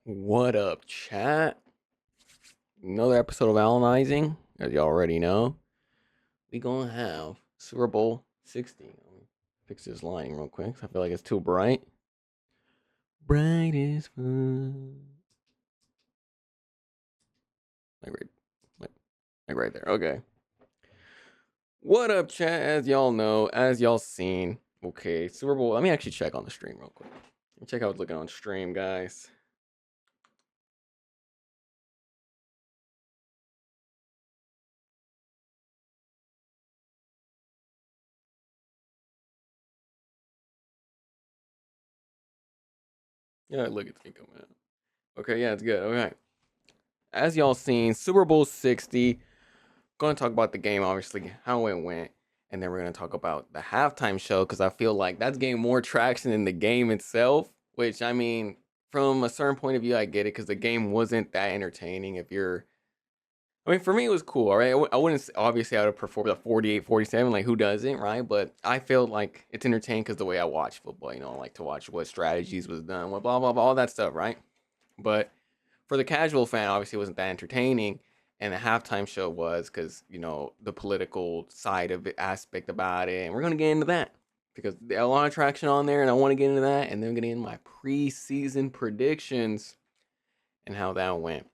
What up, chat? Another episode of Analyzing. As you already know, we gonna have Super Bowl 60. Let me fix this lighting real quick. I feel like it's too bright. Bright as fun. Like right, like, like right there. Okay. What up, chat? As y'all know, as y'all seen. Okay, Super Bowl. Let me actually check on the stream real quick. Let me check how it's looking on stream, guys. Yeah, look, it's gonna come out. Okay, yeah, it's good. Okay. As y'all seen, Super Bowl 60. Going to talk about the game, obviously, how it went, and then we're going to talk about the halftime show because I feel like that's getting more traction than the game itself. Which I mean, from a certain point of view, I get it because the game wasn't that entertaining. I mean, for me, it was cool. All right, I wouldn't obviously I would have preferred the 48-47. Like, who doesn't, right? But I felt like it's entertaining because the way I watch football, I like to watch what strategies was done, what blah blah blah, all that stuff, right? But for the casual fan, obviously, it wasn't that entertaining. And the halftime show was because, the political side of it, aspect about it. And we're going to get into that because there's a lot of traction on there. And I want to get into that. And then I'm going to get into my preseason predictions and how that went.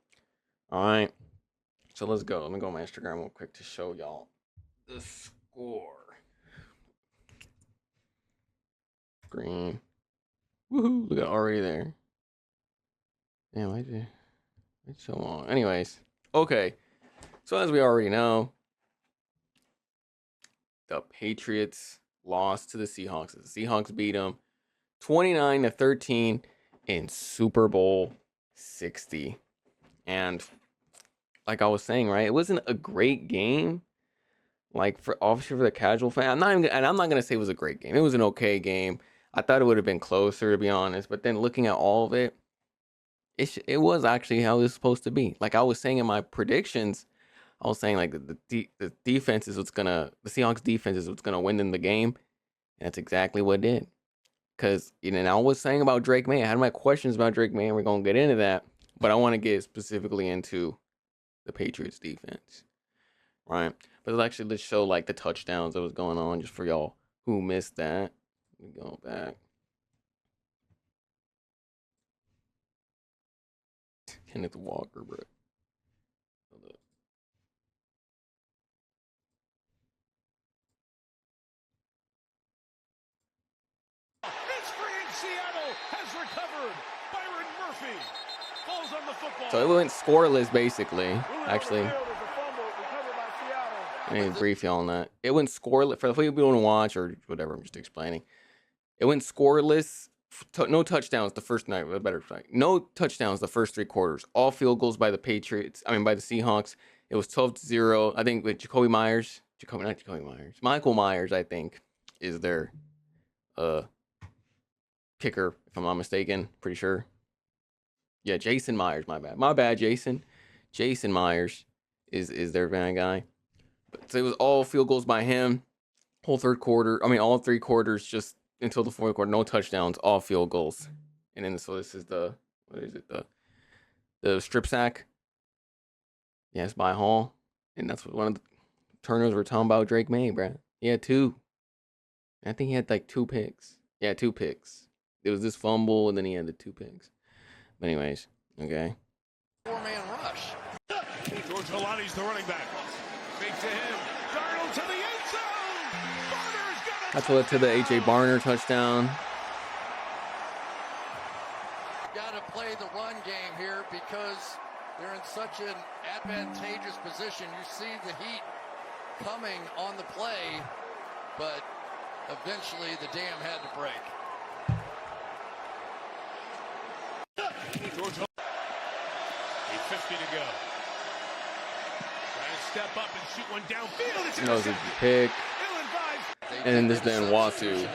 All right. So let's go. Let me go on my Instagram real quick to show y'all the score. Green. Woohoo. Look at already there. Damn, I did. It's so long. Anyways. Okay. So as we already know, the Patriots lost to the Seahawks. The Seahawks beat them 29-13 in Super Bowl 60. And like I was saying, right, it wasn't a great game. Like obviously for the casual fan, I'm not gonna say it was a great game. It was an okay game. I thought it would have been closer, to be honest. But then looking at all of it, it was actually how it was supposed to be. Like I was saying in my predictions, I was saying like the defense is the Seahawks defense is what's gonna win in the game. And that's exactly what it did. Because I was saying about Drake May, I had my questions about Drake May, and we're gonna get into that. But I want to get specifically into the Patriots defense, right? But let's show like the touchdowns that was going on, just for y'all who missed that. Let me go back. Kenneth Walker, bro. It's free in Seattle, has recovered. Byron Murphy falls on the football. So it went scoreless, basically. Actually, let me brief you on that. It went scoreless for the people who want to watch or whatever. I'm just explaining. It went scoreless. No touchdowns the first night. No touchdowns the first three quarters. All field goals by the Patriots. By the Seahawks. It was 12-0. I think with Michael Myers, I think, is their kicker, if I'm not mistaken. Pretty sure. Yeah, Jason Myers. My bad, Jason. Jason Myers is their van guy. But so it was all field goals by him. Whole third quarter. All three quarters just until the fourth quarter. No touchdowns. All field goals. And then so this is what is it? The strip sack. Yes, by Hall. And that's what one of the turnovers we're talking about. Drake May, bruh. He had two. I think he had like 2 picks. Yeah, 2 picks. It was this fumble, and then he had the 2 picks. But anyways, okay. Four-man rush. George Holani's the running back. Fake to him. Darnold to the end zone. Barner's got it. That's what led to the A.J. Barner touchdown. Got to play the run game here because they're in such an advantageous position. You see the heat coming on the play, but eventually the dam had to break. George 8:50 to go. Trying to step up and shoot one downfield. It's That was a pick. ill-advised. And then this then Wasu.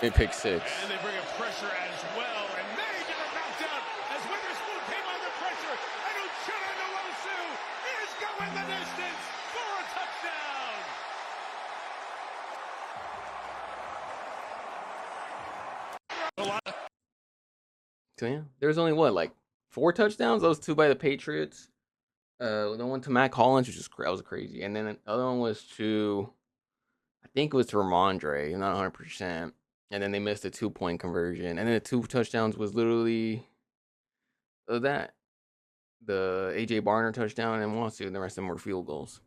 It picked six. And they bring a pressure as well. And May get a knocked out as Witherspoon came under pressure. And Uchenna Nwosu is going the distance for a touchdown. So yeah, there was only 4 touchdowns. Those 2 by the Patriots. The one to Matt Collins, which is that was crazy, and then the other one was to I think it was to Ramondre. I'm not 100%. And then they missed a 2-point conversion, and then the 2 touchdowns was literally that the AJ Barner touchdown and Wasu, and the rest of them were field goals.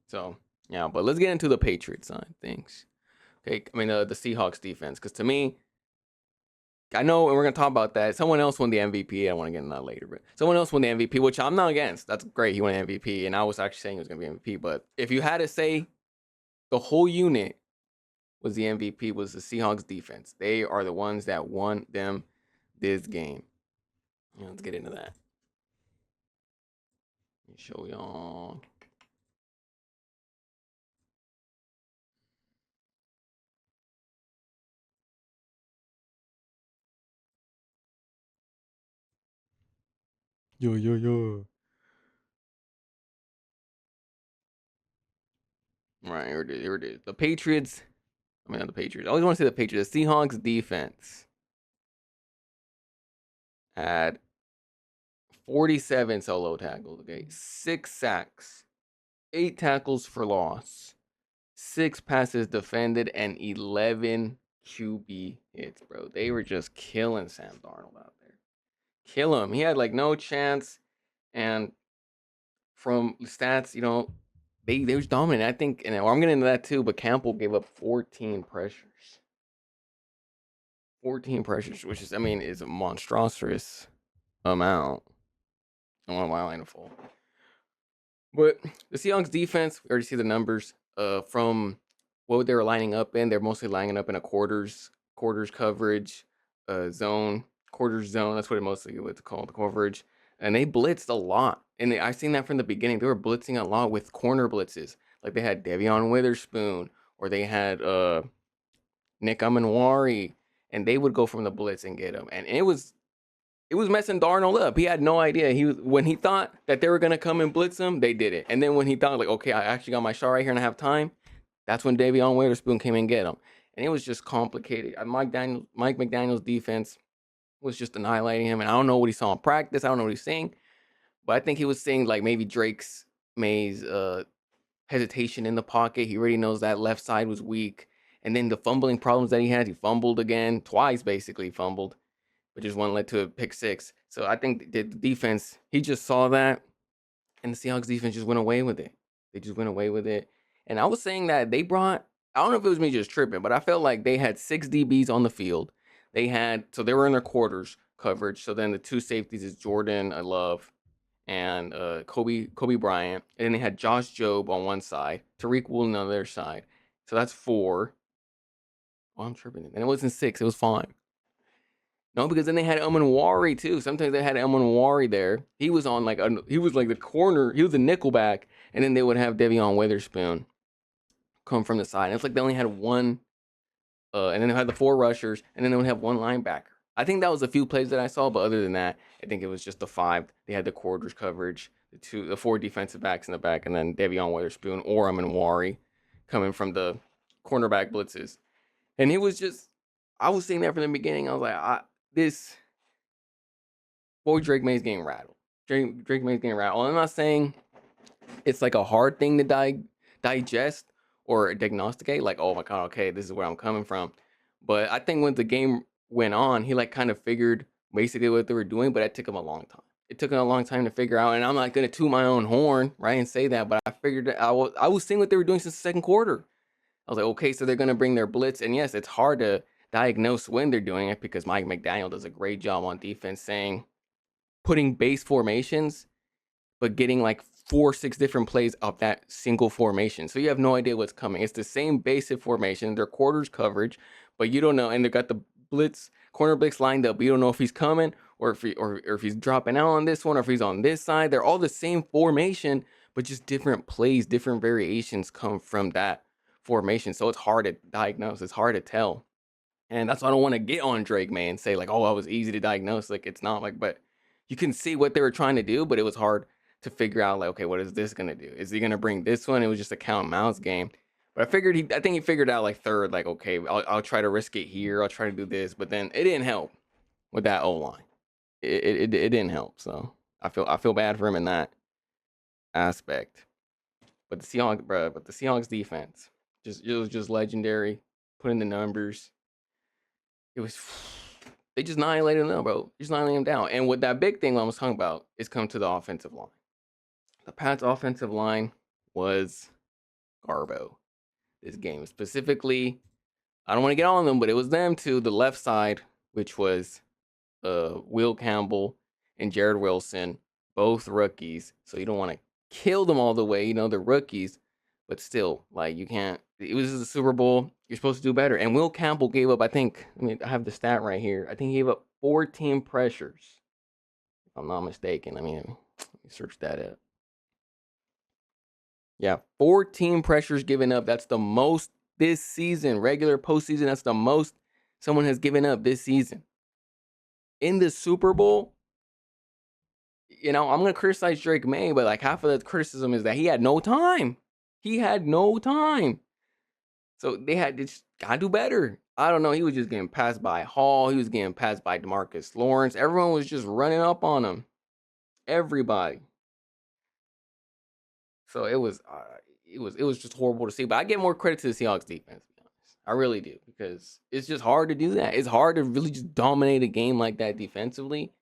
So yeah, but let's get into the Patriots side of things. Okay, I mean the Seahawks defense, because to me, I know, and we're gonna talk about that. Someone else won the MVP. I want to get into that later, but someone else won the MVP, which I'm not against. That's great. He won the MVP, and I was actually saying he was gonna be MVP. But if you had to say the whole unit was the MVP, was the Seahawks defense. They are the ones that won them this game. Yeah, let's get into that. Let me show y'all. Yo, yo, yo. Right, here it is. Here it is. The Patriots. I mean, not the Patriots. I always want to say the Patriots. The Seahawks defense had 47 solo tackles. Okay, 6 sacks, 8 tackles for loss, 6 passes defended, and 11 QB hits, bro. They were just killing Sam Darnold out there. Kill him. He had like no chance. And from stats, they was dominant. I think, and I'm getting into that too, but Campbell gave up 14 pressures. 14 pressures, which is, I mean, is a monstrous amount on my line of full. But the Seahawks defense, we already see the numbers from what they were lining up in. They're mostly lining up in a quarters coverage, zone, quarters zone. That's what it mostly was called, the coverage. And they blitzed a lot. And I've seen that from the beginning. They were blitzing a lot with corner blitzes. Like they had Devion Witherspoon, or they had Nick Amenwari, and they would go from the blitz and get him. And it was messing Darnold up. He had no idea. When he thought that they were gonna come and blitz him, they did it. And then when he thought like, okay, I actually got my shot right here and I have time, that's when Davion Witherspoon came and get him. And it was just complicated. Mike McDaniel's defense was just annihilating him. And I don't know what he saw in practice. I don't know what he's saying, but I think he was saying like maybe Drake's May's hesitation in the pocket. He already knows that left side was weak. And then the fumbling problems that he had, he fumbled again, twice basically fumbled, but just one led to a pick 6. So I think the defense, he just saw that, and the Seahawks defense just went away with it. They just went away with it. And I was saying that they brought, I don't know if it was me just tripping, but I felt like they had 6 DBs on the field. So they were in their quarters coverage. So then the 2 safeties is Jordan, I love, and Kobe Bryant. And then they had Josh Jobe on one side, Tariq Woolen on the other side. So that's 4. Oh, I'm tripping. And it wasn't 6, it was 5. No, because then they had Amenwari too. Sometimes they had Amenwari there. He was on he was like the corner. He was a nickelback, and then they would have Devion Witherspoon come from the side. And it's like they only had one, and then they had the 4 rushers, and then they would have 1 linebacker. I think that was a few plays that I saw, but other than that, I think it was just the 5. They had the quarters coverage, the 4 defensive backs in the back, and then Devion Witherspoon or Amenwari coming from the cornerback blitzes. And it was just, I was seeing that from the beginning. I was like, this boy Drake May's getting rattled. Drake May's getting rattled. I'm not saying it's like a hard thing to digest or diagnosticate. Like, oh my god, okay, this is where I'm coming from. But I think when the game went on, he like kind of figured basically what they were doing. But it took him a long time. It took him a long time to figure out. And I'm not gonna toot my own horn, right, and say that. But I figured I was seeing what they were doing since the second quarter. I was like, okay, so they're gonna bring their blitz, and yes, it's hard to diagnose when they're doing it because Mike McDaniel does a great job on defense putting base formations, but getting like 4 or 6 different plays of that single formation. So you have no idea what's coming. It's the same basic formation, their quarters coverage, but you don't know, and they've got the corner blitz lined up, but you don't know if he's coming or if he's dropping out on this one or if he's on this side. They're all the same formation, but just different plays, different variations come from that formation. So it's hard to diagnose, it's hard to tell. And that's why I don't want to get on Drake May and say like, oh, it was easy to diagnose. Like it's not like, but you can see what they were trying to do, but it was hard to figure out like, okay, what is this gonna do? Is he gonna bring this one? It was just a count mouse game. But I think he figured out like third, like, okay, I'll try to risk it here. I'll try to do this, but then it didn't help with that O line. it didn't help. So I feel bad for him in that aspect. But the Seahawks, bro, but the Seahawks defense, it was just legendary. Putting the numbers, it was they just annihilated them, bro. Just annihilated them down. And what that big thing I was talking about is come to the offensive line. The Pats' offensive line was garbo this game. Specifically, I don't want to get on them, but it was them to the left side, which was Will Campbell and Jared Wilson, both rookies. So you don't want to kill them all the way. You know, they're rookies, but still, like, you can't. It was the Super Bowl. You're supposed to do better. And Will Campbell gave up, I have the stat right here. I think he gave up 14 pressures, if I'm not mistaken. Let me search that up. Yeah, 14 pressures given up. That's the most this season. Regular postseason, that's the most someone has given up this season. In the Super Bowl, I'm going to criticize Drake May, but like half of the criticism is that he had no time. He had no time. So they just got to do better. I don't know. He was just getting passed by Hall. He was getting passed by DeMarcus Lawrence. Everyone was just running up on him. Everybody. So it was just horrible to see. But I give more credit to the Seahawks defense, to be honest. I really do, because it's just hard to do that. It's hard to really just dominate a game like that defensively,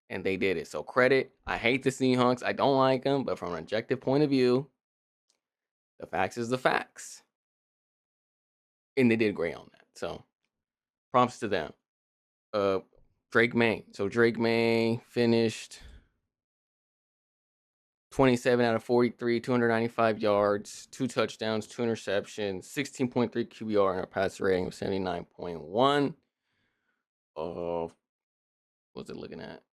and they did it. So credit. I hate the Seahawks. I don't like them, but from an objective point of view, the facts is the facts, and they did great on that. So props to them. Drake May. So Drake May finished 27 out of 43, 295 yards, 2 touchdowns, 2 interceptions, 16.3 QBR, and a passer rating of 79.1. What was it looking at?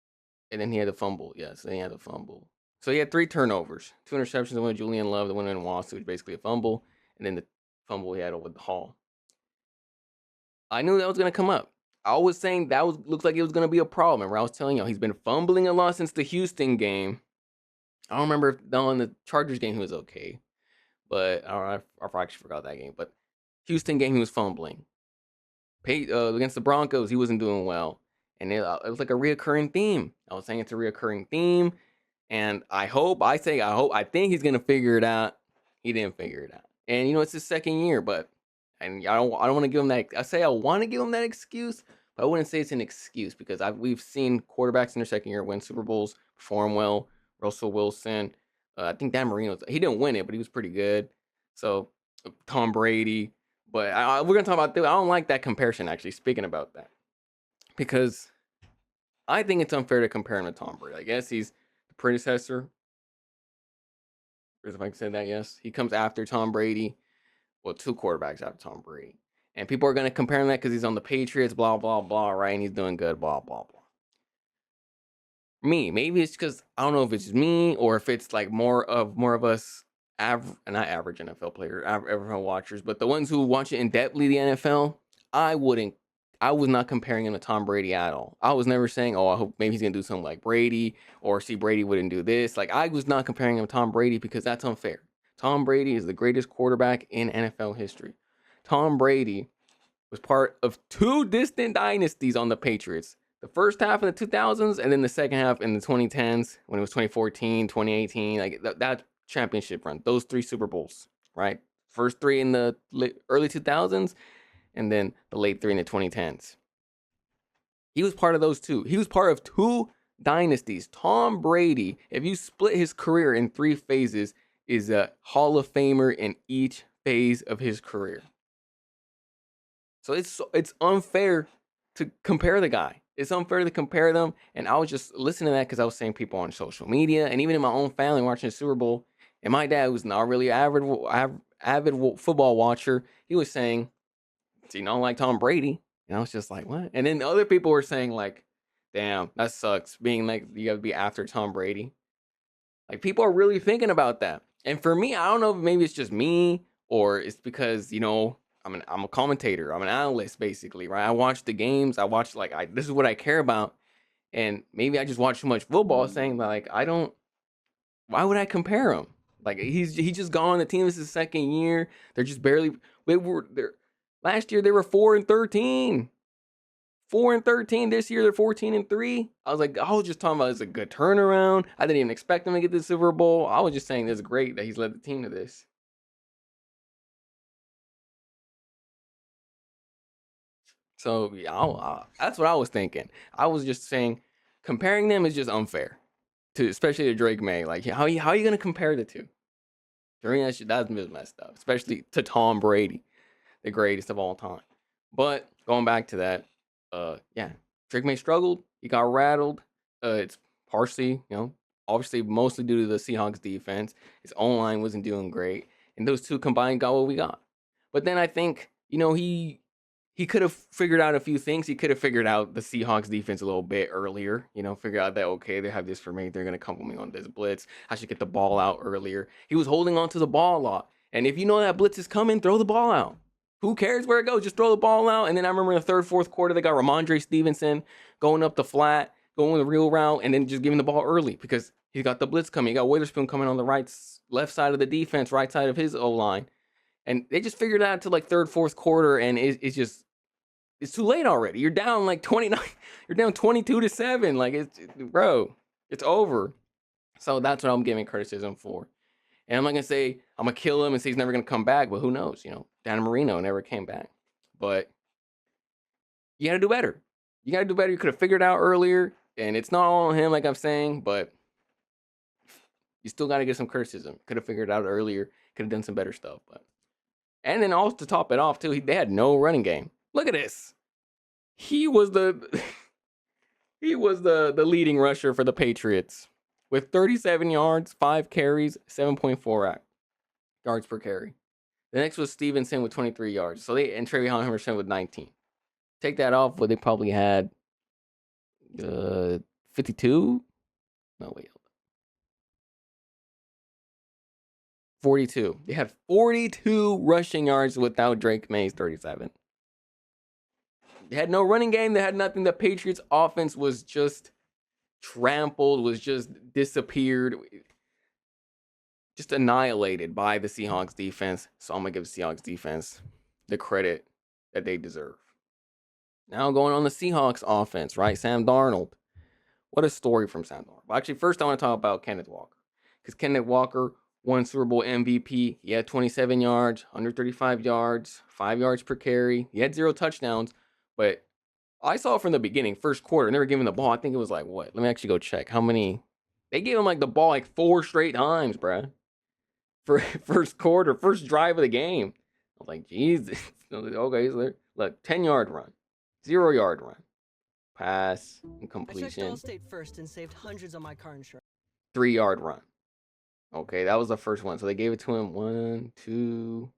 And then he had a fumble. Yes, then he had a fumble. So he had 3 turnovers, 2 interceptions, the one with Julian Love, the one in Wass, which was basically a fumble, and then the fumble he had over the Hall. I knew that was going to come up. I was saying looked like it was going to be a problem. Remember, I was telling y'all he's been fumbling a lot since the Houston game. I don't remember if on the Chargers game he was okay, but I actually forgot that game. But Houston game he was fumbling. Against the Broncos he wasn't doing well, and it was like a reoccurring theme. I was saying it's a reoccurring theme, and I think he's gonna figure it out. He didn't figure it out, and it's his second year, and I don't want to give him that. I want to give him that excuse, but I wouldn't say it's an excuse, because we've seen quarterbacks in their second year win Super Bowls, perform well. Russell Wilson. I think Dan Marino, he didn't win it, but he was pretty good. So Tom Brady. But we're going to talk about that. I don't like that comparison, actually, speaking about that. Because I think it's unfair to compare him to Tom Brady. I guess he's the predecessor. If I can say that, yes. He comes after Tom Brady. Well, 2 quarterbacks after Tom Brady. And people are going to compare him that because he's on the Patriots, blah, blah, blah, right? And he's doing good, blah, blah, blah. Maybe it's because I don't know if it's me or if it's like more of us not average NFL players, NFL watchers, but the ones who watch it in depthly the NFL. I was not comparing him to Tom Brady at all. I was never saying, I hope maybe he's gonna do something like Brady, or see Brady wouldn't do this. Like, I was not comparing him to Tom Brady, because that's unfair. Tom Brady is the greatest quarterback in NFL history. Tom Brady was part of 2 distant dynasties on the Patriots. The first half in the 2000s, and then the second half in the 2010s, when it was 2014, 2018, like that championship run, those 3 Super Bowls, right? First 3 in the early 2000s, and then the late 3 in the 2010s. He was part of those 2. He was part of 2 dynasties. Tom Brady, if you split his career in 3 phases, is a Hall of Famer in each phase of his career. So it's unfair to compare the guy. It's unfair to compare them. And I was just listening to that because I was seeing people on social media and even in my own family watching the Super Bowl. And my dad, who's not really an avid football watcher, he was saying, "Do you not like Tom Brady?" And I was just like, "What?" And then other people were saying, like, "Damn, that sucks, being like you got to be after Tom Brady." Like, people are really thinking about that. And for me, I don't know if maybe it's just me, or it's because, I'm a commentator. I'm an analyst, basically, right? I watch the games. I watch, this is what I care about. And maybe I just watch too much football, saying, like, why would I compare him? Like, he just gone on the team. This is his second year. They're just barely, last year they were 4-13. 4-13 this year. They're 14-3. I was just talking about it's a good turnaround. I didn't even expect them to get the Super Bowl. I was just saying it's great that he's led the team to this. So yeah, that's what I was thinking. I was just saying comparing them is just unfair to especially to Drake May. Like how are you gonna compare the two? During that shit, that's messed up, especially to Tom Brady, the greatest of all time. But going back to that, yeah, Drake May struggled. He got rattled. It's partially, obviously mostly due to the Seahawks defense. His own line wasn't doing great, and those two combined got what we got. But then I think he could have figured out a few things. He could have figured out the Seahawks defense a little bit earlier. Figure out that okay, they have this for me. They're gonna come with me on this blitz. I should get the ball out earlier. He was holding on to the ball a lot, and if you know that blitz is coming, throw the ball out. Who cares where it goes? Just throw the ball out. And then I remember in the third, fourth quarter, they got Ramondre Stevenson going up the flat, going the real route, and then just giving the ball early because he got the blitz coming. He got Witherspoon coming on the left side of the defense, right side of his O line, and they just figured it out to like third, fourth quarter, and it's too late already. You're down like 29. You're down 22-7. Like bro, it's over. So that's what I'm giving criticism for. And I'm not gonna say I'm gonna kill him and say he's never gonna come back, but who knows? Dan Marino never came back. But you gotta do better. You gotta do better. You could have figured it out earlier, and it's not all on him, like I'm saying, but you still gotta get some criticism. Could have figured it out earlier. Could have done some better stuff. But and then also to top it off too, they had no running game. Look at this. He was the he was the leading rusher for the Patriots with 37 yards, 5 carries, 7.4 yards per carry. The next was Stevenson with 23 yards. So and Trevion Henderson with 19. Take that off, what they probably had 52? No, wait. 42. They had 42 rushing yards without Drake May's 37. They had no running game. They had nothing. The Patriots offense was just trampled, was just disappeared, just annihilated by the Seahawks defense. So I'm going to give the Seahawks defense the credit that they deserve. Now going on the Seahawks offense, right? Sam Darnold. What a story from Sam Darnold. Well, actually, first I want to talk about Kenneth Walker. Because Kenneth Walker won Super Bowl MVP. He had 27 yards, 135 yards, 5 yards per carry. He had 0 touchdowns. But I saw from the beginning, first quarter, and they were giving the ball. I think it was like, what? Let me actually go check. How many? They gave him like the ball like 4 straight times, bruh. For first quarter, first drive of the game. I was like, Jesus. Okay, look, 10-yard run, 0-yard run, pass, and completion. I checked Allstate first and saved hundreds on my car insurance. 3-yard run. Okay, that was the first one. So they gave it to him 1, 2,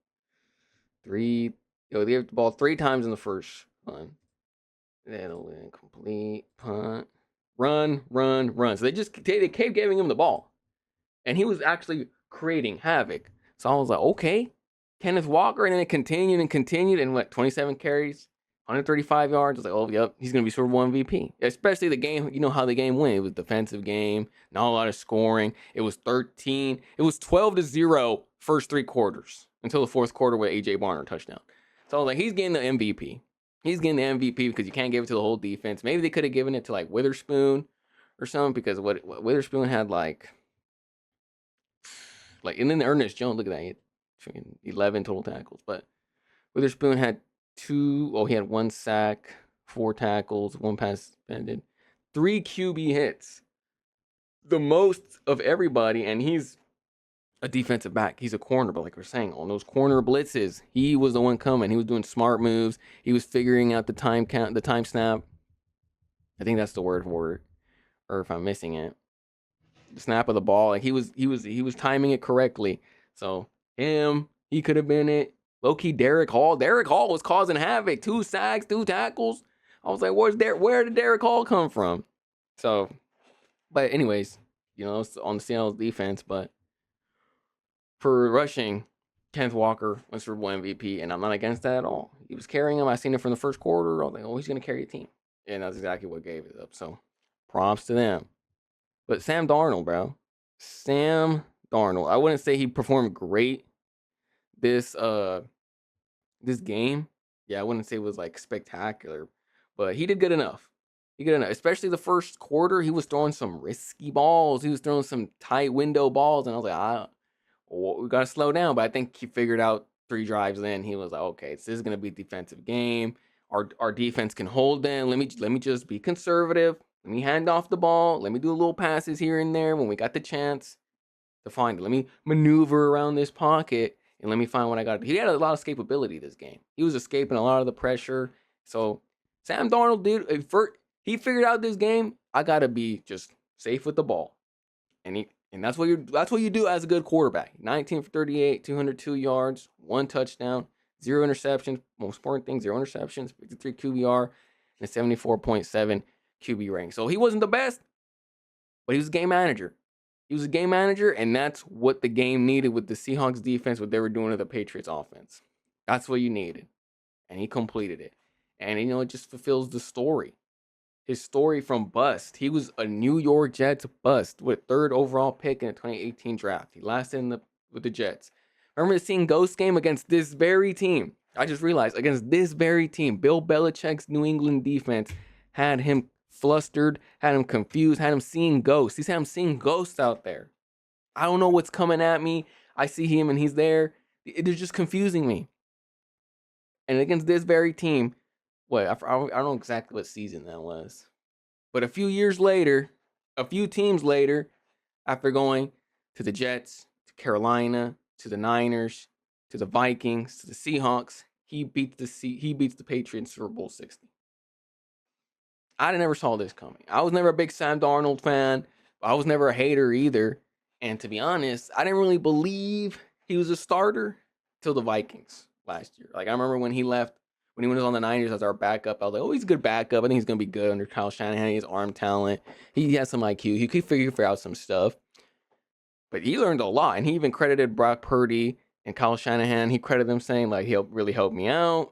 3. They gave the ball 3 times in the first one. That'll win. Complete, punt, run. So they kept giving him the ball. And he was actually creating havoc. So I was like, okay, Kenneth Walker. And then it continued. And what, 27 carries, 135 yards. I was like, oh, yep, he's going to be Super Bowl MVP. Especially the game, you know how the game went. It was a defensive game, not a lot of scoring. It was 12-0 first 3 quarters until the fourth quarter with A.J. Barner touchdown. So I was like, he's getting the MVP. He's getting the MVP because you can't give it to the whole defense. Maybe they could have given it to like Witherspoon or something because what Witherspoon had like and then Ernest Jones, look at that, he had 11 total tackles. But Witherspoon had 2. Oh, he had 1 sack, 4 tackles, 1 pass suspended, 3 QB hits, the most of everybody. And he's a defensive back. He's a corner, but like we're saying, on those corner blitzes, he was the one coming. He was doing smart moves. He was figuring out the time count, the time snap. I think that's the word for it, or if I'm missing it, the snap of the ball. Like he was timing it correctly. So he could have been it. Low key, Derek Hall. Derek Hall was causing havoc. 2 sacks, 2 tackles. I was like, where did Derek Hall come from? So, but anyways, it's on the Seattle defense, but. For rushing, Kenneth Walker was Super Bowl MVP, and I'm not against that at all. He was carrying him. I seen it from the first quarter. I was like, oh, he's going to carry a team. And that's exactly what gave it up. So, props to them. But Sam Darnold, bro. Sam Darnold. I wouldn't say he performed great this game. Yeah, I wouldn't say it was like spectacular. but he did good enough. He good enough, especially the first quarter. He was throwing some risky balls. He was throwing some tight window balls, and I was like, we got to slow down. But I think he figured out 3 drives in. He was like, okay, this is gonna be a defensive game. Our defense can hold them. Let me just be conservative. Let me hand off the ball. Let me do a little passes here and there when we got the chance to find it. Let me maneuver around this pocket and let me find what I got. He had a lot of escapability this game. He was escaping a lot of the pressure. So Sam Darnold, dude, he figured out this game. I gotta be just safe with the ball, and that's what you do as a good quarterback. 19 for 38, 202 yards, 1 touchdown, 0 interceptions. Most important thing, 0 interceptions, 53 QBR, and a 74.7 QB ranking. So he wasn't the best, but he was a game manager. He was a game manager, and that's what the game needed with the Seahawks defense, what they were doing to the Patriots offense. That's what you needed. And he completed it. And, it just fulfills the story. His story from bust. He was a New York Jets bust with 3rd overall pick in the 2018 draft. He lasted with the Jets. Remember seeing Ghost game against this very team. I just realized, against this very team, Bill Belichick's New England defense had him flustered, had him confused, had him seeing ghosts. He said, I'm seeing ghosts out there. I don't know what's coming at me. I see him and he's there. They're just confusing me. And against this very team, I don't know exactly what season that was, but a few teams later, after going to the Jets, to Carolina, to the Niners, to the Vikings, to the Seahawks, he beats the Patriots in Super Bowl 60. I never saw this coming. I was never a big Sam Darnold fan. I was never a hater either. And to be honest, I didn't really believe he was a starter till the Vikings last year. Like, I remember when he left, when he was on the Niners as our backup, I was like, oh, he's a good backup. I think he's going to be good under Kyle Shanahan. He has arm talent. He has some IQ. He could figure out some stuff. But he learned a lot. And he even credited Brock Purdy and Kyle Shanahan. He credited them saying, like, he'll really help me out.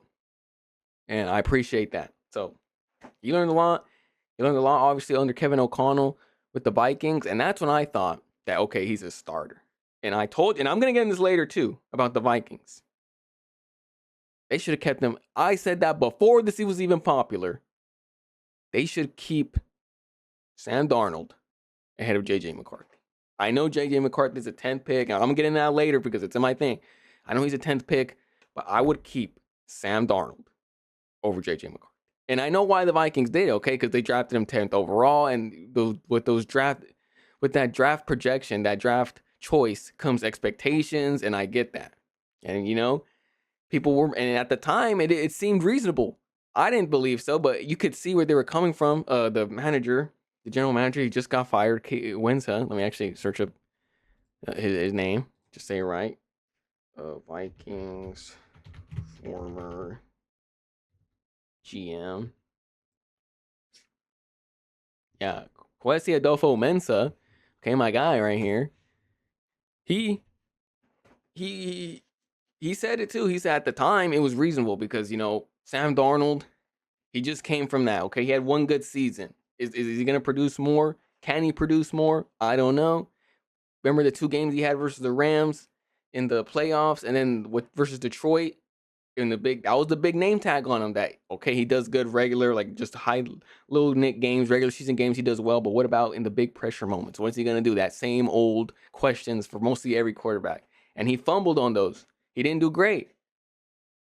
And I appreciate that. So he learned a lot. He learned a lot, obviously, under Kevin O'Connell with the Vikings. And that's when I thought that, okay, he's a starter. And I'm going to get in this later, too, about the Vikings. They should have kept him. I said that before this was even popular. They should keep Sam Darnold ahead of J.J. McCarthy. I know J.J. McCarthy's a 10th pick. I'm going to get into that later because it's in my thing. I know he's a 10th pick, but I would keep Sam Darnold over J.J. McCarthy. And I know why the Vikings did, okay? Because they drafted him 10th overall. And with that draft projection, that draft choice comes expectations. And I get that. And, people were, and at the time, it seemed reasonable. I didn't believe so, but you could see where they were coming from. The general manager, he just got fired. Winsa. Let me actually search up his name. Just say it right. Vikings former GM. Yeah, Kwesi Adolfo-Mensah. Okay, my guy right here. He said it too. He said at the time it was reasonable because, Sam Darnold, he just came from that. Okay, he had one good season. Is he going to produce more? Can he produce more? I don't know. Remember the 2 games he had versus the Rams in the playoffs, and then versus Detroit in that was the big name tag on him. That, okay, he does good regular, like just high little Nick games, regular season games, he does well. But what about in the big pressure moments? What's he going to do? That same old questions for mostly every quarterback, and he fumbled on those. He didn't do great.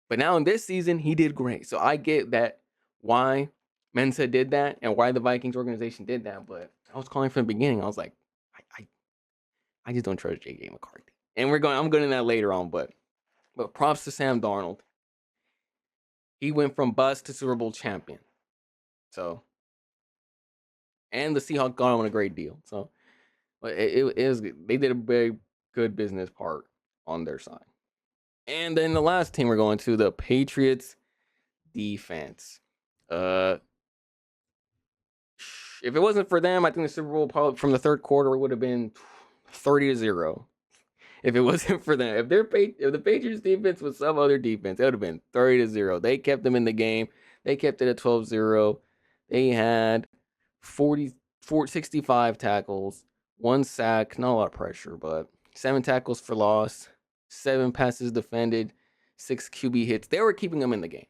But now in this season, he did great. So I get that why Mensa did that and why the Vikings organization did that. But I was calling from the beginning. I was like, I just don't trust J.J. McCarthy. And I'm going into that later on. But props to Sam Darnold. He went from bust to Super Bowl champion. So, and the Seahawks got him on a great deal. So, it was they did a very good business part on their side. And then the last team we're going to, the Patriots defense. If it wasn't for them, I think the Super Bowl probably from the third quarter would have been 30-0. If it wasn't for them, if the Patriots defense was some other defense, it would have been 30-0. They kept them in the game. They kept it at 12-0. They had 65 tackles, 1 sack, not a lot of pressure, but 7 tackles for loss, 7 passes defended, 6 QB hits. They were keeping them in the game.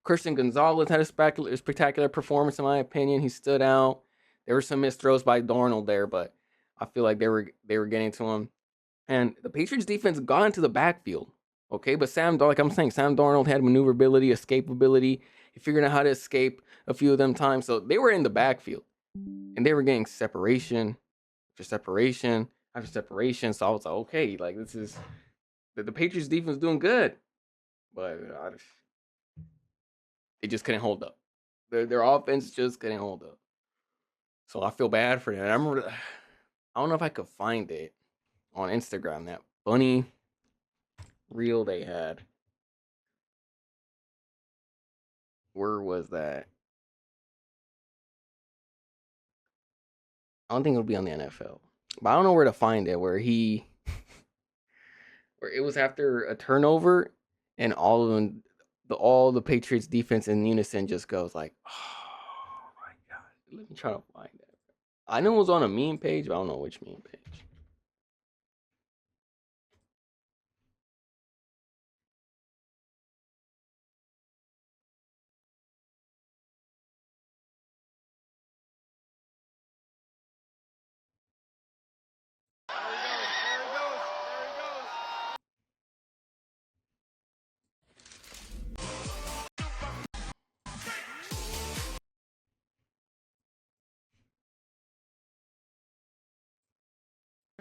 Christian Gonzalez had a spectacular performance, in my opinion. He stood out. There were some missed throws by Darnold there, but I feel like they were getting to him. And the Patriots defense got into the backfield. Okay, but like I'm saying, Sam Darnold had maneuverability, escapability. He figured out how to escape a few of them times. So they were in the backfield and they were getting separation after separation after separation. So I was like, okay, like this is the Patriots defense doing good, but they just couldn't hold up. Their offense just couldn't hold up. So I feel bad for them. I remember, I don't know if I could find it on Instagram, that funny reel they had. Where was that? I don't think it'll be on the NFL, but I don't know where to find it. Where where it was after a turnover, and all of them, all the Patriots defense in unison just goes like, "Oh my god!" Let me try to find it. I know it was on a meme page, but I don't know which meme page.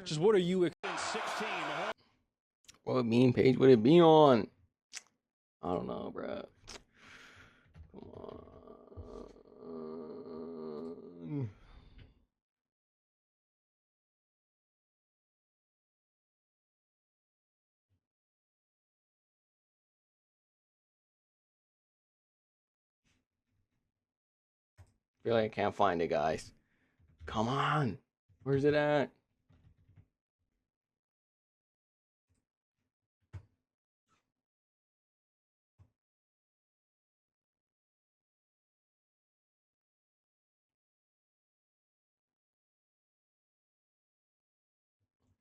Just what are you expecting? 16. What meme page would it be on? I don't know, bro. Come on. Feel like I can't find it, guys. Come on. Where's it at?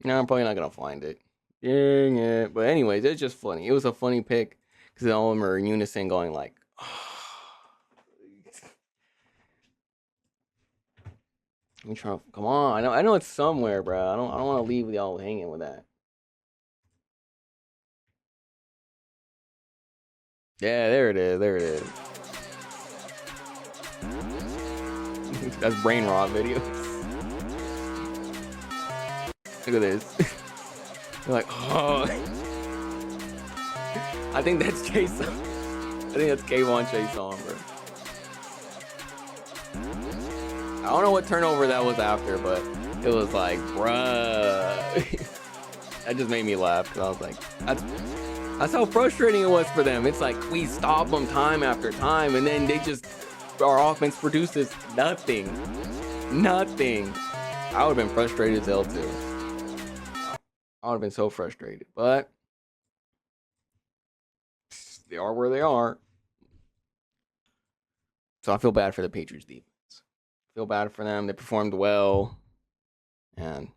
No, I'm probably not gonna find it. Dang it. But anyways, it's just funny. It was a funny pick because all of them are in unison going like, I'm trying to, come on. I know it's somewhere, bro. I don't want to leave y'all hanging with that. Yeah, there it is. There it is. That's brain rot video. Look at this. You're like, oh. I think that's Chase. I think that's K1 Chase on, bro. I don't know what turnover that was after, but it was like, bruh. That just made me laugh because I was like, that's how frustrating it was for them. It's like we stop them time after time, and then our offense produces nothing. Nothing. I would have been frustrated as hell too. I would have been so frustrated, but they are where they are. So I feel bad for the Patriots defense. Feel bad for them. They performed well, and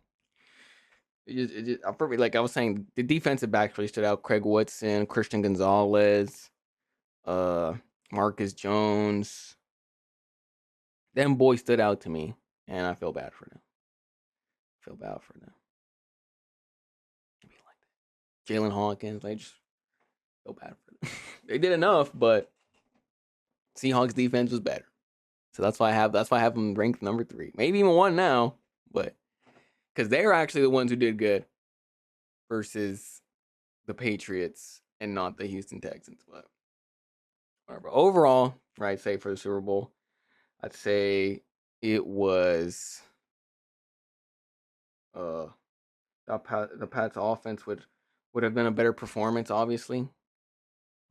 like I was saying, the defensive backs really stood out. Craig Woodson, Christian Gonzalez, Marcus Jones. Them boys stood out to me, and I feel bad for them. Feel bad for them. Jalen Hawkins, I just feel bad for them. They did enough, but Seahawks defense was better. So that's why I have them ranked number 3. Maybe even 1 now, but because they're actually the ones who did good versus the Patriots and not the Houston Texans. But whatever. Overall, I'd say for the Super Bowl, I'd say it was the Pats offense would have been a better performance, obviously.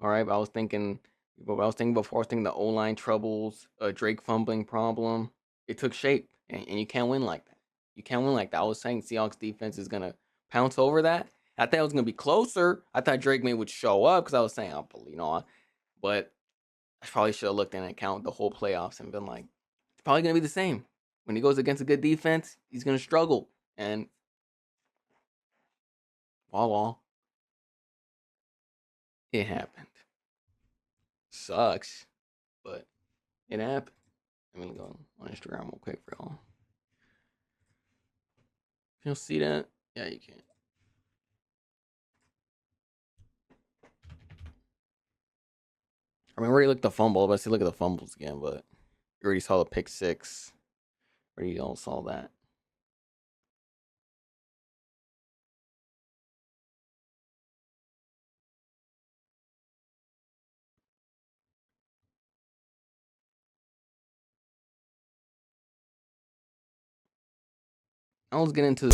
All right, but I was thinking before. I was thinking the O line troubles, Drake fumbling problem. It took shape, and you can't win like that. You can't win like that. I was saying Seahawks defense is gonna pounce over that. I thought it was gonna be closer. I thought Drake may would show up because I was saying, but I probably should have looked in and account the whole playoffs and been like, it's probably gonna be the same. When he goes against a good defense, he's gonna struggle, and voila, it happened. Sucks, but it happened. Let me go on Instagram real quick for y'all. Can you see that? Yeah, you can. I mean, we already looked at the fumble. Let's see, look at the fumbles again, but you already saw the pick six. Already all saw that. Now let's get into